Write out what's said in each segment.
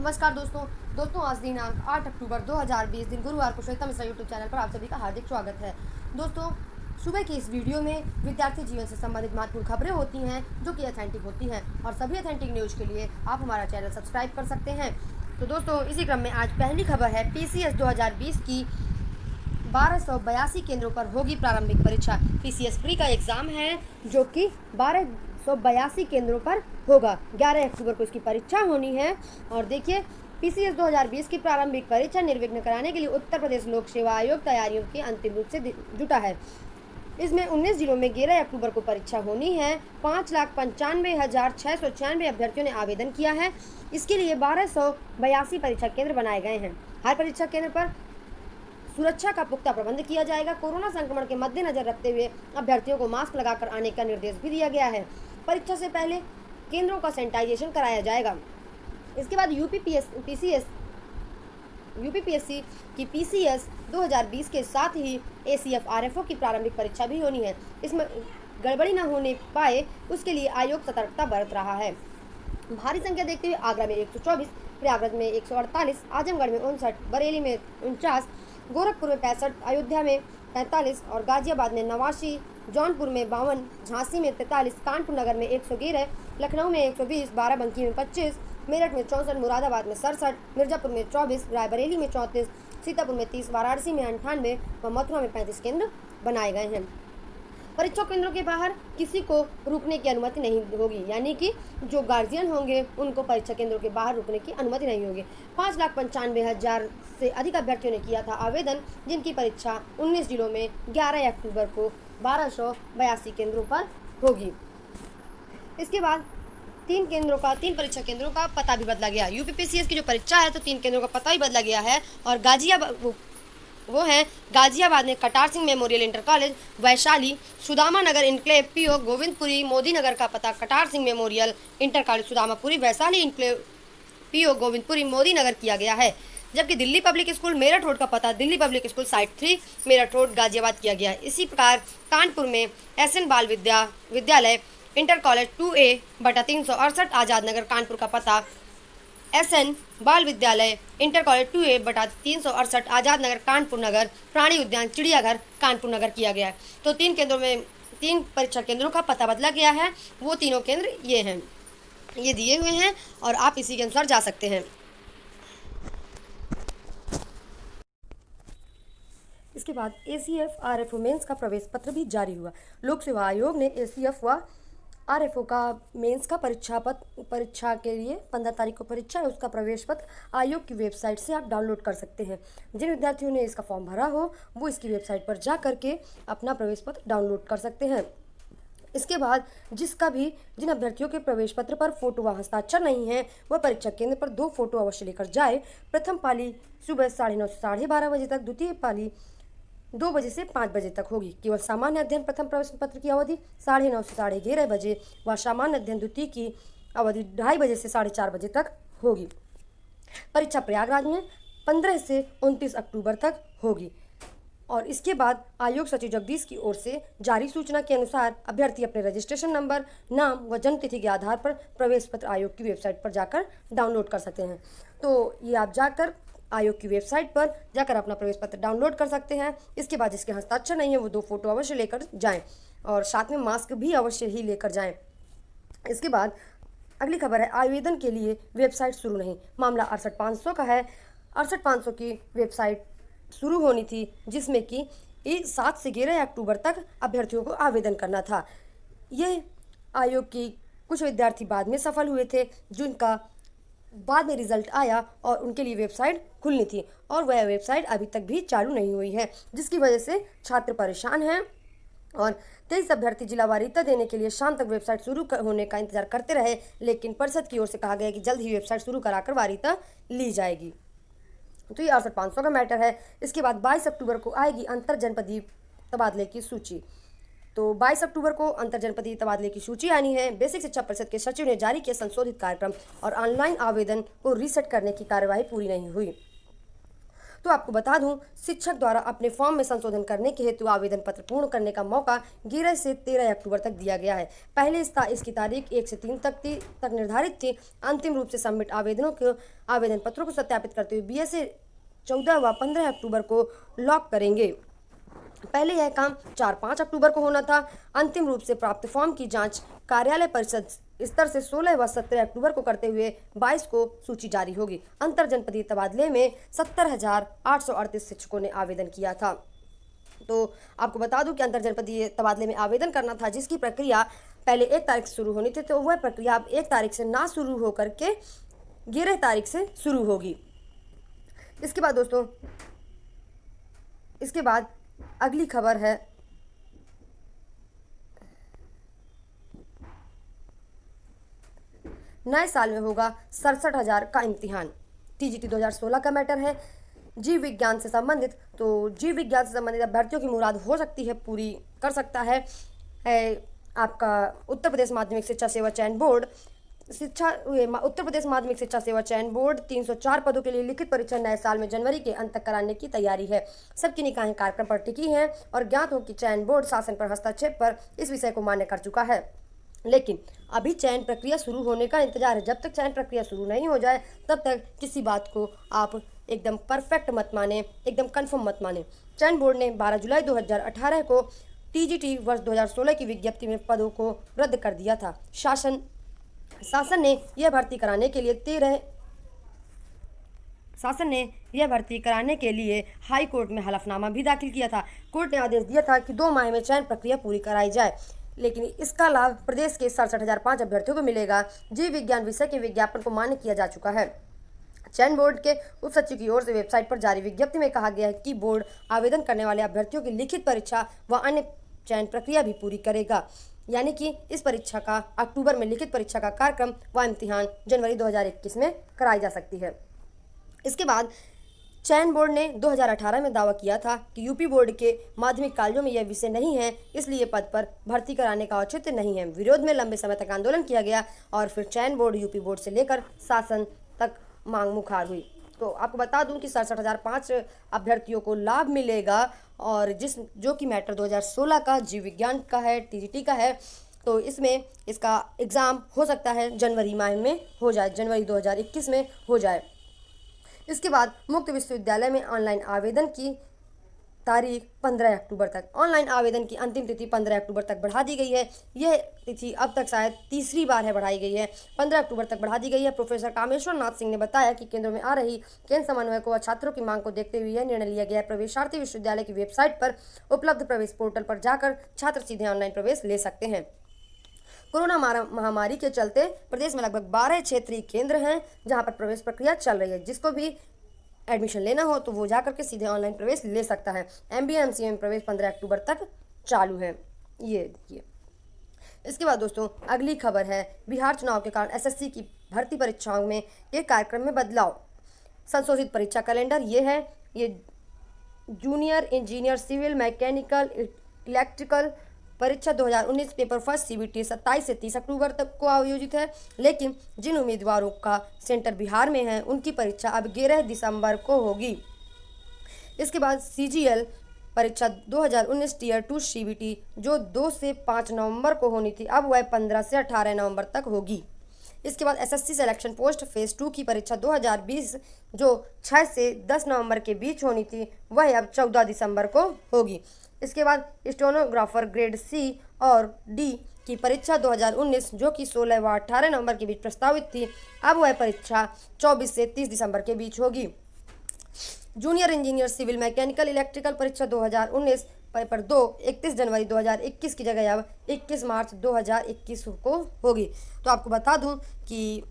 नमस्कार दोस्तों आज दिनांक 8 अक्टूबर 2020 दिन गुरुवार को श्वेता मिश्रा यूट्यूब चैनल पर आप सभी का हार्दिक स्वागत है। दोस्तों, सुबह की इस वीडियो में विद्यार्थी जीवन से संबंधित महत्वपूर्ण खबरें होती हैं जो कि अथेंटिक होती हैं और सभी अथेंटिक न्यूज़ के लिए आप हमारा चैनल सब्सक्राइब कर सकते हैं। तो दोस्तों, इसी क्रम में आज पहली खबर है PCS 2020 की 1282 केंद्रों पर होगी प्रारंभिक परीक्षा। PCS प्री का एग्ज़ाम है जो कि 1282 केंद्रों पर होगा। 11 अक्टूबर को इसकी परीक्षा होनी है। और देखिए, PCS 2020 की प्रारंभिक परीक्षा निर्विघ्न कराने के लिए उत्तर प्रदेश लोक सेवा आयोग तैयारियों के अंतिम रूप से जुटा है। इसमें 19 जिलों में 11 अक्टूबर को परीक्षा होनी है। 5,95,696 अभ्यर्थियों ने आवेदन किया है। इसके लिए 1282 परीक्षा केंद्र बनाए गए हैं। हर परीक्षा केंद्र पर सुरक्षा का पुख्ता प्रबंध किया जाएगा। कोरोना संक्रमण के मद्देनजर रखते हुए अभ्यर्थियों को मास्क लगाकर आने का निर्देश भी दिया गया है। परीक्षा से पहले केंद्रों का सैनिटाइजेशन कराया जाएगा। इसके बाद यूपीपीएससी की PCS 2020 के साथ ही ACF RFO की प्रारंभिक परीक्षा भी होनी है। इसमें गड़बड़ी न होने पाए उसके लिए आयोग सतर्कता बरत रहा है। भारी संख्या देखते हुए आगरा में 124, प्रयागराज में 148, आजमगढ़ में 59, बरेली में 49, गोरखपुर में 65, अयोध्या में 45 और गाजियाबाद में 89, जौनपुर में 52, झांसी में 43, कानपुर नगर में 111, लखनऊ में 120, बाराबंकी में 25, मेरठ में 64, मुरादाबाद में 67, मिर्जापुर में 24, रायबरेली में 34, सीतापुर में 30, वाराणसी में 98 व मथुरा में 35 केंद्र बनाए गए हैं। परीक्षा केंद्रों के बाहर किसी को रुकने की अनुमति नहीं होगी, यानी कि जो गार्जियन होंगे उनको परीक्षा केंद्रों के बाहर रुकने की अनुमति नहीं होगी। 5,95,000 से अधिक अभ्यर्थियों ने किया था आवेदन, जिनकी परीक्षा 19 जिलों में 11 अक्टूबर को 1282 केंद्रों पर होगी। इसके बाद तीन परीक्षा केंद्रों का पता भी बदला गया। यूपीपीसीएस की जो परीक्षा है तो 3 केंद्रों का पता भी बदला गया है और गाजियाबाद में Katar Singh memorial inter college, Vaishali Sudama Nagar enclave PO Govindpuri Modi Nagar का पता Katar Singh memorial inter college Sudamapuri, Vaishali enclave PO Govindpuri Modi Nagar किया गया है। जबकि Delhi public school Meerut road का पता Delhi public school site 3 Meerut road Ghaziabad किया गया है। इसी प्रकार कानपुर में SN बाल विद्यालय inter college 2A/368 Azad Nagar Kanpur का पता SN बाल विद्यालय inter college 2A/368 Azad Nagar Kanpur नगर प्राणी उद्यान चिड़ियाघर कानपुर नगर किया गया है। तो 3 परीक्षा केंद्रों का पता बदला गया है। वो तीनों केंद्र ये हैं, ये दिए हुए हैं और आप इसी के अनुसार जा सकते हैं। इसके बाद ACF RFO मेंस का प्रवेश पत्र भी जारी हुआ। लोक सेवा आयोग ने ACF व RFO का मेंस का परीक्षा के लिए 15 तारीख को परीक्षा है, उसका प्रवेश पत्र आयोग की वेबसाइट से आप डाउनलोड कर सकते हैं। जिन विद्यार्थियों ने इसका फॉर्म भरा हो वो इसकी वेबसाइट पर जा करके अपना प्रवेश पत्र डाउनलोड कर सकते हैं। इसके बाद जिन अभ्यर्थियों के प्रवेश पत्र पर फोटो व हस्ताक्षर नहीं है वह परीक्षा केंद्र पर 2 फोटो अवश्य लेकर जाए। प्रथम पाली सुबह 9:30 से 12:30 बजे तक, द्वितीय पाली 2 बजे से 5 बजे तक होगी। केवल सामान्य अध्ययन प्रथम प्रवेश पत्र की अवधि 9:30 से 11:30 बजे व सामान्य अध्ययन द्वितीय की अवधि 2:30 बजे से 4:30 बजे तक होगी। परीक्षा प्रयागराज में 15 से 29 अक्टूबर तक होगी। और इसके बाद आयोग सचिव जगदीश की ओर से जारी सूचना के अनुसार अभ्यर्थी अपने रजिस्ट्रेशन नंबर, नाम व जन्म तिथि के आधार पर प्रवेश पत्र आयोग की वेबसाइट पर जाकर डाउनलोड कर सकते हैं। तो ये आप जाकर आयोग की वेबसाइट पर जाकर अपना प्रवेश पत्र डाउनलोड कर सकते हैं। इसके बाद जिसके हस्ताक्षर नहीं है वो 2 फोटो अवश्य लेकर जाएं और साथ में मास्क भी अवश्य ही लेकर जाएं। इसके बाद अगली खबर है, आवेदन के लिए वेबसाइट शुरू नहीं। मामला 68,500 का है। 68,500 की वेबसाइट शुरू होनी थी, जिसमें कि 7 से 11 अक्टूबर तक अभ्यर्थियों को आवेदन करना था। ये आयोग की कुछ विद्यार्थी बाद में सफल हुए थे, जिनका बाद में रिजल्ट आया और उनके लिए वेबसाइट खुलनी थी और वह वेबसाइट अभी तक भी चालू नहीं हुई है, जिसकी वजह से छात्र परेशान हैं और 23 अभ्यर्थी जिला वारीता देने के लिए शाम तक वेबसाइट शुरू होने का इंतजार करते रहे, लेकिन परिषद की ओर से कहा गया कि जल्द ही वेबसाइट शुरू कराकर वारीता ली जाएगी। तो ये 68,500 का मैटर है। इसके बाद 22 अक्टूबर को आएगी अंतर जनपदीय तबादले की सूची। तो 22 अक्टूबर को अंतर जनपदीय तबादले की सूची आनी है। बेसिक शिक्षा परिषद के सचिव ने जारी किया संशोधित कार्यक्रम और ऑनलाइन आवेदन को रीसेट करने की कार्यवाही पूरी नहीं हुई। तो आपको बता दूं, शिक्षक द्वारा अपने फॉर्म में संशोधन करने के हेतु आवेदन पत्र पूर्ण करने का मौका 11 से 13 अक्टूबर तक दिया गया है। पहले इसकी तारीख 1 से 3 तक निर्धारित थी। अंतिम रूप से सबमिट आवेदन पत्रों को सत्यापित करते हुए बीएसए 14 व 15 अक्टूबर को लॉक करेंगे। पहले यह काम 4-5 अक्टूबर को होना था। अंतिम रूप से प्राप्त फॉर्म की जांच कार्यालय परिषद स्तर से 16 व 17 अक्टूबर को करते हुए 22 को सूची जारी होगी। अंतर जनपदीय तबादले में 70,838 शिक्षकों ने आवेदन किया था। तो आपको बता दूं कि अंतर जनपदीय तबादले में आवेदन करना था, जिसकी प्रक्रिया पहले 1 तारीख से शुरू होनी थी, तो वह प्रक्रिया अब 1 तारीख से ना शुरू हो करके 11 तारीख से शुरू होगी। इसके बाद दोस्तों, इसके बाद अगली खबर है नए साल में होगा 67,000 का इम्तिहान। टीजीटी 2016 का मैटर है, जीव विज्ञान से संबंधित। तो जीव विज्ञान से संबंधित अभ्यर्थियों की मुराद हो सकती है, पूरी कर सकता है आपका उत्तर प्रदेश माध्यमिक शिक्षा सेवा चयन बोर्ड। उत्तर प्रदेश माध्यमिक शिक्षा सेवा चयन बोर्ड 304 पदों के लिए लिखित परीक्षा नए साल में जनवरी के अंत तक कराने की तैयारी है। सबकी निगाहें कार्यक्रम पर टिकी हैं और ज्ञात हो कि चयन बोर्ड शासन पर हस्तक्षेप पर इस विषय को मान्य कर चुका है, लेकिन अभी चयन प्रक्रिया शुरू होने का इंतजार है। जब तक चयन प्रक्रिया शुरू नहीं हो जाए तब तक किसी बात को आप एकदम परफेक्ट मत माने, एकदम कन्फर्म मत माने। चयन बोर्ड ने 12 जुलाई 2018 को टीजीटी वर्ष 2016 की विज्ञप्ति में पदों को रद्द कर दिया था। शासन ने यह भर्ती कराने के लिए हाई कोर्ट में हलफनामा भी दाखिल किया था। कोर्ट ने आदेश दिया था कि 2 माह में चयन प्रक्रिया पूरी कराई जाए, लेकिन इसका लाभ प्रदेश के 67,005 अभ्यर्थियों को मिलेगा। जीव विज्ञान विषय के विज्ञापन को मान्य किया जा चुका है। चयन बोर्ड के उप सचिव की ओर से वेबसाइट पर जारी विज्ञप्ति में कहा गया है कि बोर्ड आवेदन करने वाले अभ्यर्थियों की लिखित परीक्षा व अन्य चयन प्रक्रिया भी पूरी करेगा। यानी कि इस परीक्षा का अक्टूबर में लिखित परीक्षा का कार्यक्रम व इम्तिहान जनवरी 2021 में कराई जा सकती है। इसके बाद चयन बोर्ड ने 2018 में दावा किया था कि यूपी बोर्ड के माध्यमिक कॉलेजों में यह विषय नहीं है, इसलिए पद पर भर्ती कराने का औचित्य नहीं है। विरोध में लंबे समय तक आंदोलन किया गया और फिर चयन बोर्ड यूपी बोर्ड से लेकर शासन तक मांग मुखार हुई। तो आपको बता दूं कि 67,005 अभ्यर्थियों को लाभ मिलेगा और जो कि मैटर 2016 का जीव विज्ञान का है, टीजीटी का है। तो इसमें इसका एग्ज़ाम हो सकता है जनवरी माह में हो जाए, जनवरी 2021 में हो जाए। इसके बाद मुक्त विश्वविद्यालय में ऑनलाइन आवेदन की तारीख 15 अक्टूबर तक। ऑनलाइन आवेदन की अंतिम तिथि 15 अक्टूबर तक बढ़ा दी गई है। यह तिथि अब तक शायद तीसरी बार है बढ़ाई गई है, 15 अक्टूबर तक बढ़ा दी गई है। प्रोफेसर कामेश्वर नाथ सिंह ने बताया कि केंद्र में आ रही केंद्र समन्वयकों व छात्रों की मांग को देखते हुए यह निर्णय लिया गया है। प्रवेशार्थी विश्वविद्यालय की वेबसाइट पर उपलब्ध प्रवेश पोर्टल पर जाकर छात्र सीधे ऑनलाइन प्रवेश ले सकते हैं। कोरोना महामारी के चलते प्रदेश में लगभग 12 क्षेत्रीय केंद्र हैं जहां पर प्रवेश प्रक्रिया चल रही है। जिसको भी एडमिशन लेना हो तो वो जाकर के सीधे ऑनलाइन प्रवेश ले सकता है। MBA MCA में प्रवेश 15 अक्टूबर तक चालू है। ये देखिए। इसके बाद दोस्तों अगली खबर है बिहार चुनाव के कारण SSC की भर्ती परीक्षाओं में के कार्यक्रम में बदलाव। संशोधित परीक्षा कैलेंडर ये है। ये junior engineer civil mechanical electrical परीक्षा 2019 पेपर फर्स्ट CBT 27 से 30 अक्टूबर तक को आयोजित है, लेकिन जिन उम्मीदवारों का सेंटर बिहार में है उनकी परीक्षा अब 11 दिसंबर को होगी। इसके बाद CGL परीक्षा 2019 टियर 2 CBT जो 2 से 5 नवंबर को होनी थी, अब वह 15 से 18 नवंबर तक होगी। इसके बाद SSC सिलेक्शन पोस्ट फेज़ 2 की परीक्षा 2020 जो 6 से 10 नवंबर के बीच होनी थी, वह अब 14 दिसंबर को होगी। इसके बाद स्टेनोग्राफर ग्रेड C और D की परीक्षा 2019 जो कि 16 व 18 नवंबर के बीच प्रस्तावित थी, अब वह परीक्षा 24 से 30 दिसंबर के बीच होगी। Junior engineer civil mechanical electrical परीक्षा 2019 पेपर 2 31 जनवरी 2021 की जगह अब 21 मार्च 2021 को होगी। तो आपको बता दूं कि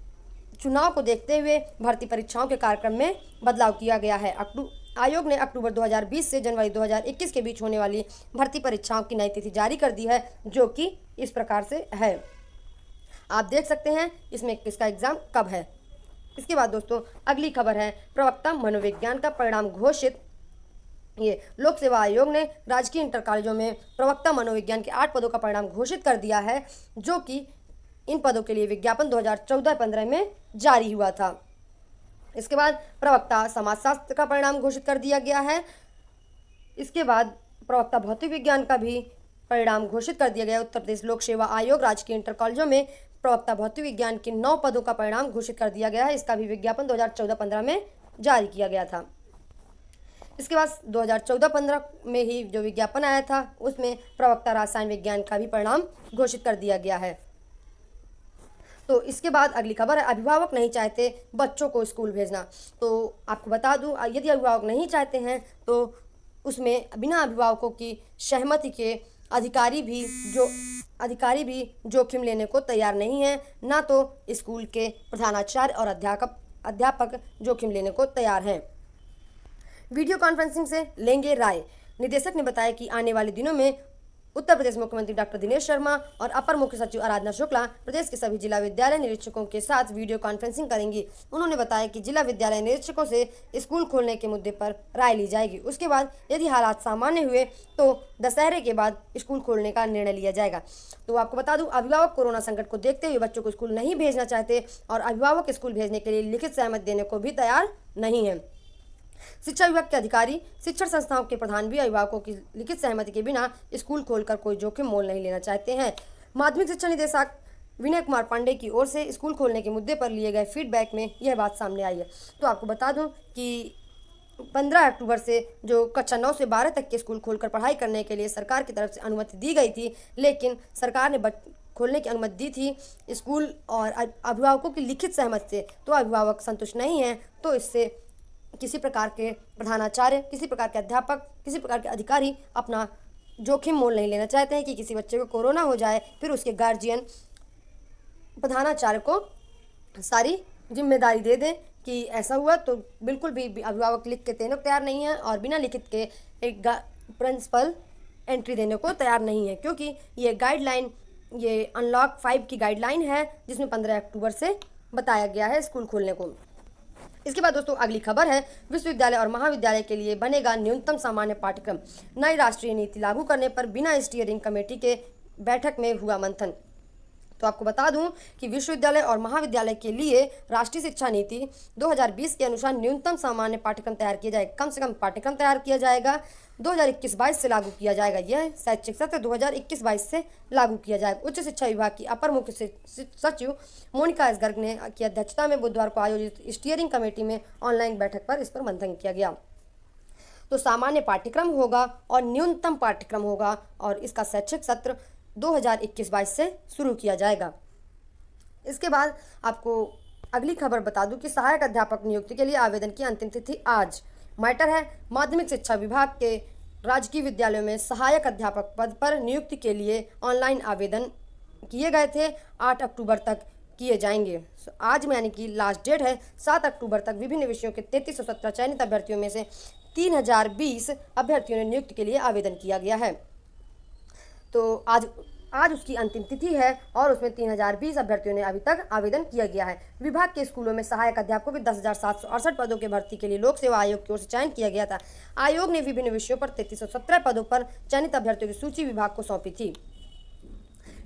चुनाव को देखते हुए भर्ती परीक्षाओं के कार्यक्रम में बदलाव किया गया है। आयोग ने अक्टूबर 2020 से जनवरी 2021 के बीच होने वाली भर्ती परीक्षाओं की नई तिथि जारी कर दी है, जो कि इस प्रकार से है। आप देख सकते हैं इसमें किसका एग्ज़ाम कब है। इसके बाद दोस्तों अगली खबर है प्रवक्ता मनोविज्ञान का परिणाम घोषित। ये लोक सेवा आयोग ने राजकीय इंटर कॉलेजों में प्रवक्ता मनोविज्ञान के 8 पदों का परिणाम घोषित कर दिया है, जो कि इन पदों के लिए विज्ञापन 2014-15 में जारी हुआ था। इसके बाद प्रवक्ता समाजशास्त्र का परिणाम घोषित कर दिया गया है। इसके बाद प्रवक्ता भौतिक विज्ञान का भी परिणाम घोषित कर दिया गया। उत्तर प्रदेश लोक सेवा आयोग राजकीय इंटर कॉलेजों में प्रवक्ता भौतिक विज्ञान के 9 पदों का परिणाम घोषित कर दिया गया है। इसका भी विज्ञापन 2014-15 में जारी किया गया था। इसके बाद 2014-15 में ही जो विज्ञापन आया था उसमें प्रवक्ता रसायन विज्ञान का भी परिणाम घोषित कर दिया गया है। तो इसके बाद अगली खबर है, अभिभावक नहीं चाहते बच्चों को स्कूल भेजना। तो आपको बता दूं, यदि अभिभावक नहीं चाहते हैं तो उसमें बिना अभिभावकों की सहमति के अधिकारी भी जोखिम लेने को तैयार नहीं है। ना तो स्कूल के प्रधानाचार्य और अध्यापक जोखिम लेने को तैयार हैं। वीडियो कॉन्फ्रेंसिंग से लेंगे राय। निदेशक ने बताया कि आने वाले दिनों में उत्तर प्रदेश मुख्यमंत्री डॉक्टर दिनेश शर्मा और अपर मुख्य सचिव आराधना शुक्ला प्रदेश के सभी जिला विद्यालय निरीक्षकों के साथ वीडियो कॉन्फ्रेंसिंग करेंगी। उन्होंने बताया कि जिला विद्यालय निरीक्षकों से स्कूल खोलने के मुद्दे पर राय ली जाएगी। उसके बाद यदि हालात सामान्य हुए तो दशहरे के बाद स्कूल खोलने का निर्णय लिया जाएगा। तो आपको बता दूं, अभिभावक कोरोना संकट को देखते हुए बच्चों को स्कूल नहीं भेजना चाहते और अभिभावक स्कूल भेजने के लिए लिखित सहमति देने को भी तैयार नहीं है। शिक्षा विभाग के अधिकारी, शिक्षण संस्थाओं के प्रधान भी अभिभावकों की लिखित सहमति के बिना स्कूल खोलकर कोई जोखिम मोल नहीं लेना चाहते हैं। माध्यमिक शिक्षा निदेशक विनय कुमार पांडे की ओर से स्कूल खोलने के मुद्दे पर लिए गए फीडबैक में यह बात सामने आई है। तो आपको बता दूं कि 15 अक्टूबर से जो कक्षा 9 से 12 तक के स्कूल खोलकर पढ़ाई करने के लिए सरकार की तरफ से अनुमति दी गई थी, लेकिन सरकार ने खोलने की अनुमति दी थी स्कूल और अभिभावकों की लिखित सहमति से। तो अभिभावक संतुष्ट नहीं हैं, तो इससे किसी प्रकार के प्रधानाचार्य, किसी प्रकार के अध्यापक, किसी प्रकार के अधिकारी अपना जोखिम मोल नहीं लेना चाहते हैं कि किसी बच्चे को कोरोना हो जाए, फिर उसके गार्जियन प्रधानाचार्य को सारी जिम्मेदारी दे दें कि ऐसा हुआ। तो बिल्कुल भी अभिभावक लिख के देने को तैयार नहीं है और बिना लिखित के एक प्रिंसिपल एंट्री देने को तैयार नहीं है, क्योंकि ये गाइडलाइन, ये अनलॉक 5 की गाइडलाइन है जिसमें 15 अक्टूबर से बताया गया है स्कूल खोलने को। इसके बाद दोस्तों अगली खबर है, विश्वविद्यालय और महाविद्यालय के लिए बनेगा न्यूनतम सामान्य पाठ्यक्रम। नई राष्ट्रीय नीति लागू करने पर बिना स्टीयरिंग कमेटी के बैठक में हुआ मंथन। तो आपको बता दूं कि विश्वविद्यालय और महाविद्यालय के लिए राष्ट्रीय शिक्षा नीति 2020 के अनुसार न्यूनतम सामान्य पाठ्यक्रम तैयार किया जाएगा। कम से कम पाठ्यक्रम तैयार किया जाएगा, 2021-22 से लागू किया जाएगा। यह शैक्षिक सत्र 2021-22 से लागू किया जाएगा। उच्च शिक्षा विभाग की अपर मुख्य सचिव मोनिका एस गर्ग ने की अध्यक्षता में बुधवार को आयोजित स्टीयरिंग कमेटी में ऑनलाइन बैठक पर इस पर मंथन किया गया। तो सामान्य पाठ्यक्रम होगा और न्यूनतम पाठ्यक्रम होगा और इसका शैक्षिक सत्र 2021-22 से शुरू किया जाएगा। इसके बाद आपको अगली खबर बता दूं कि सहायक अध्यापक नियुक्ति के लिए आवेदन की अंतिम तिथि आज। मैटर है, माध्यमिक शिक्षा विभाग के राजकीय विद्यालयों में सहायक अध्यापक पद पर नियुक्ति के लिए ऑनलाइन आवेदन किए गए थे, 8 अक्टूबर तक किए जाएंगे। आज में यानी कि लास्ट डेट है 7 अक्टूबर तक विभिन्न विषयों के 3317 चयनित अभ्यर्थियों में से 3020 अभ्यर्थियों ने नियुक्ति के लिए आवेदन किया गया है। तो आज उसकी अंतिम तिथि है और उसमें 3020 अभ्यर्थियों ने अभी तक आवेदन किया गया है। विभाग के स्कूलों में सहायक अध्यापकों के 10,768 पदों के भर्ती के लिए लोक सेवा आयोग की ओर से चयन किया गया था। आयोग ने विभिन्न विषयों पर 3317 पदों पर चयनित अभ्यर्थियों की सूची विभाग को सौंपी थी।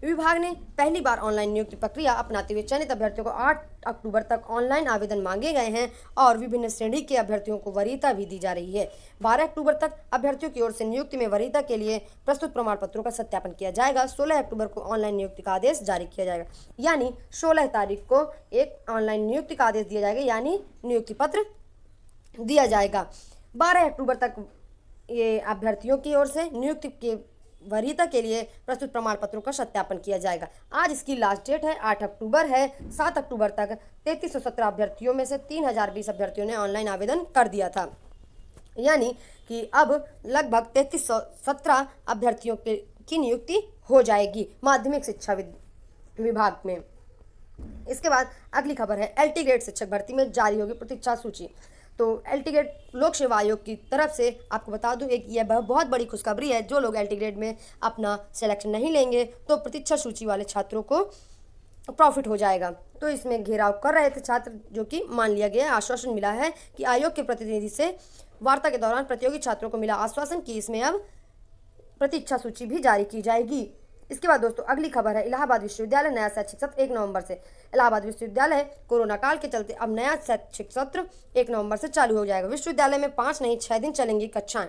विभाग ने पहली बार ऑनलाइन नियुक्ति प्रक्रिया अपनाते हुए चयनित अभ्यर्थियों को 8 अक्टूबर तक ऑनलाइन आवेदन मांगे गए हैं और विभिन्न श्रेणी के अभ्यर्थियों को वरीयता भी दी जा रही है। 12 अक्टूबर तक अभ्यर्थियों की ओर से नियुक्ति में वरीयता के लिए प्रस्तुत प्रमाण पत्रों का सत्यापन किया जाएगा। 16 अक्टूबर को ऑनलाइन नियुक्ति का आदेश जारी किया जाएगा, यानी 16 तारीख को एक ऑनलाइन नियुक्ति का आदेश दिया जाएगा, यानी नियुक्ति पत्र दिया जाएगा। 12 अक्टूबर तक ये अभ्यर्थियों की ओर से नियुक्ति के वरीयता के लिए प्रस्तुत प्रमाण पत्रों का सत्यापन किया जाएगा। आज इसकी लास्ट डेट है, 8 अक्टूबर है। 7 अक्टूबर तक 3317 अभ्यर्थियों में से 3020 अभ्यर्थियों ने ऑनलाइन आवेदन कर दिया था, यानी कि अब लगभग 3317 अभ्यर्थियों की नियुक्ति हो जाएगी माध्यमिक शिक्षा विभाग में। इसके बाद अगली खबर है, LT ग्रेड शिक्षक भर्ती में जारी होगी प्रतीक्षा सूची। तो LT ग्रेड लोक सेवा आयोग की तरफ से आपको बता दूं, एक यह बहुत बड़ी खुशखबरी है। जो लोग LT ग्रेड में अपना सिलेक्शन नहीं लेंगे तो प्रतीक्षा सूची वाले छात्रों को प्रॉफिट हो जाएगा। तो इसमें घेराव कर रहे थे छात्र, जो कि मान लिया गया। आश्वासन मिला है कि आयोग के प्रतिनिधि से वार्ता के दौरान प्रतियोगी छात्रों को मिला आश्वासन कि इसमें अब प्रतीक्षा सूची भी जारी की जाएगी। इसके बाद दोस्तों अगली खबर है इलाहाबाद विश्वविद्यालय नया शैक्षिक सत्र 1 नवंबर से। इलाहाबाद विश्वविद्यालय कोरोना काल के चलते अब नया शैक्षिक सत्र 1 नवंबर से चालू हो जाएगा। विश्वविद्यालय में 5 नहीं 6 दिन चलेंगी कक्षाएं।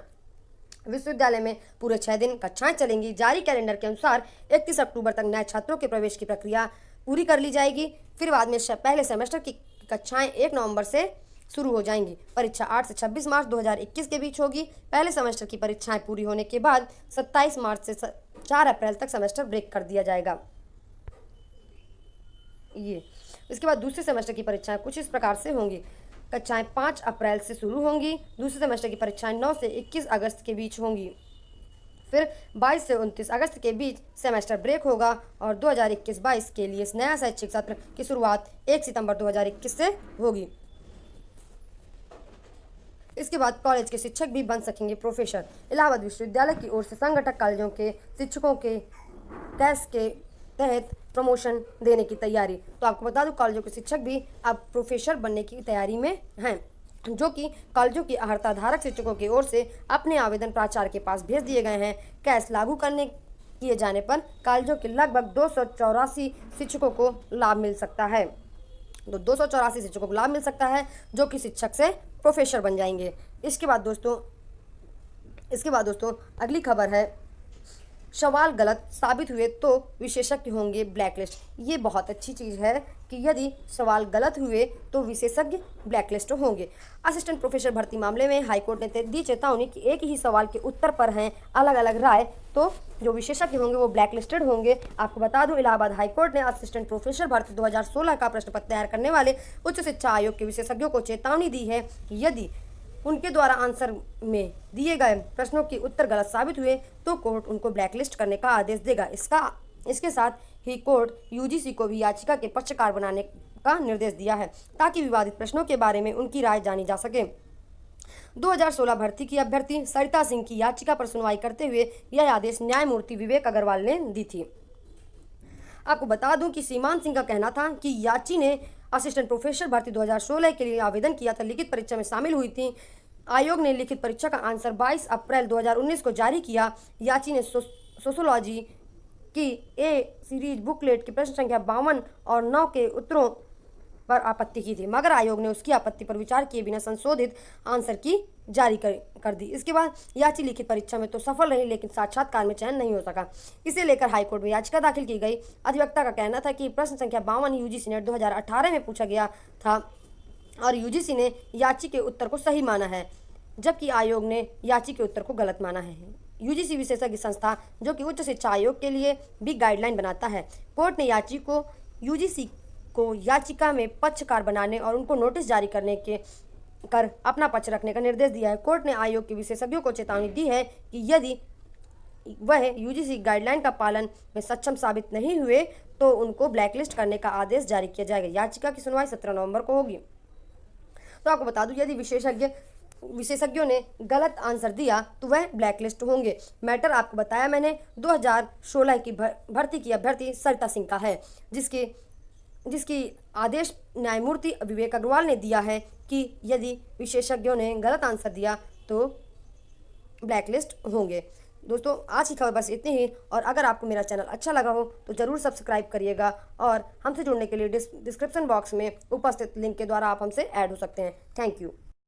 विश्वविद्यालय में पूरे 6 दिन कक्षाएं चलेंगी। जारी कैलेंडर के अनुसार 31 अक्टूबर तक नए छात्रों के प्रवेश की प्रक्रिया पूरी कर ली जाएगी। फिर बाद में पहले सेमेस्टर की कक्षाएं 1 नवंबर से शुरू हो जाएंगी। परीक्षा 8 से 26 मार्च 2021 के बीच होगी। पहले सेमेस्टर की परीक्षाएं पूरी होने के बाद 27 मार्च से 4 अप्रैल तक सेमेस्टर ब्रेक कर दिया जाएगा। ये इसके बाद दूसरे सेमेस्टर की परीक्षाएं कुछ इस प्रकार से होंगी। कक्षाएं 5 अप्रैल से शुरू होंगी। दूसरे सेमेस्टर की परीक्षाएं 9 से 21 अगस्त के बीच होंगी। फिर 22 से 29 अगस्त के बीच सेमेस्टर ब्रेक होगा और 2021-22 के लिए नया शैक्षिक सत्र की शुरुआत 1 सितंबर 2021 से होगी। इसके बाद कॉलेज के शिक्षक भी बन सकेंगे प्रोफेसर। इलाहाबाद विश्वविद्यालय की ओर से संगठक कॉलेजों के शिक्षकों के कैस के तहत प्रमोशन देने की तैयारी। तो आपको बता दूं कॉलेजों के शिक्षक भी अब प्रोफेसर बनने की तैयारी में हैं, जो कि कॉलेजों की अर्हता धारक शिक्षकों की ओर से अपने आवेदन प्राचार्य के पास भेज दिए गए हैं। कैस लागू किए जाने पर कॉलेजों के लगभग 284 शिक्षकों को लाभ मिल सकता है। तो 284 शिक्षकों को लाभ मिल सकता है जो कि शिक्षक से प्रोफेसर बन जाएंगे। इसके बाद दोस्तों अगली खबर है सवाल गलत साबित हुए तो विशेषज्ञ होंगे ब्लैकलिस्ट। ये बहुत अच्छी चीज़ है कि यदि सवाल गलत हुए तो विशेषज्ञ ब्लैकलिस्ट होंगे। असिस्टेंट प्रोफेसर भर्ती मामले में हाईकोर्ट ने दी चेतावनी कि एक ही सवाल के उत्तर पर हैं अलग अलग राय, तो जो विशेषज्ञ होंगे वो ब्लैकलिस्टेड होंगे। आपको बता दूं इलाहाबाद हाईकोर्ट ने असिस्टेंट प्रोफेसर भर्ती 2016 का प्रश्न पत्र तैयार करने वाले उच्च शिक्षा आयोग के विशेषज्ञों को चेतावनी दी है कि यदि उनके द्वारा आंसर में दिए गए प्रश्नों के उत्तर गलत साबित हुए तो कोर्ट उनको ब्लैकलिस्ट करने का आदेश देगा। इसके साथ ही कोर्ट यूजीसी को भी याचिका के पक्षकार बनाने का निर्देश दिया है ताकि विवादित प्रश्नों के बारे में उनकी राय जानी जा सके। 2016 भर्ती की अभ्यर्थी सरिता सिंह की याचिका पर सुनवाई करते हुए यह आदेश न्यायमूर्ति विवेक अग्रवाल ने दी थी। आपको बता दूं कि सीमान सिंह का कहना था कि याची ने असिस्टेंट प्रोफेसर भर्ती 2016 के लिए आवेदन किया था, लिखित परीक्षा में शामिल हुई थी। आयोग ने लिखित परीक्षा का आंसर 22 अप्रैल 2019 को जारी किया। याची ने सोशोलॉजी की ए सीरीज बुकलेट की प्रश्न संख्या 52 और 9 के उत्तरों पर आपत्ति की थी, मगर आयोग ने उसकी आपत्ति पर विचार किए बिना संशोधित आंसर की जारी कर दी। इसके बाद याची लिखित परीक्षा में तो सफल रही लेकिन साक्षात्कार में चयन नहीं हो सका। इसे लेकर हाईकोर्ट में याचिका दाखिल की गई। अधिवक्ता का कहना था कि प्रश्न संख्या 52 यूजीसी नेट 2018 में पूछा गया था और यूजीसी ने याची के उत्तर को सही माना है, जबकि आयोग ने याची के उत्तर को गलत माना है। यूजीसी विशेषज्ञ संस्था जो कि उच्च शिक्षा आयोग के लिए भी गाइडलाइन बनाता है। कोर्ट ने यूजीसी को याचिका में पक्षकार बनाने और उनको नोटिस जारी कर अपना पक्ष रखने का निर्देश दिया है। कोर्ट ने आयोग के विशेषज्ञों को चेतावनी दी है कि यदि वह यूजीसी गाइडलाइन का पालन में सक्षम साबित नहीं हुए तो उनको ब्लैकलिस्ट करने का आदेश जारी किया जाएगा। याचिका की सुनवाई 17 नवंबर को होगी। तो आपको बता दूं यदि विशेषज्ञों ने गलत आंसर दिया तो वह ब्लैकलिस्ट होंगे। मैटर आपको बताया मैंने 2016 की भर्ती की अभ्यर्थी सरिता सिंह का है, जिसकी आदेश न्यायमूर्ति विवेक अग्रवाल ने दिया है कि यदि विशेषज्ञों ने गलत आंसर दिया तो ब्लैकलिस्ट होंगे। दोस्तों आज की खबर बस इतनी ही, और अगर आपको मेरा चैनल अच्छा लगा हो तो ज़रूर सब्सक्राइब करिएगा और हमसे जुड़ने के लिए डिस्क्रिप्शन बॉक्स में उपस्थित लिंक के द्वारा आप हमसे ऐड हो सकते हैं। Thank you.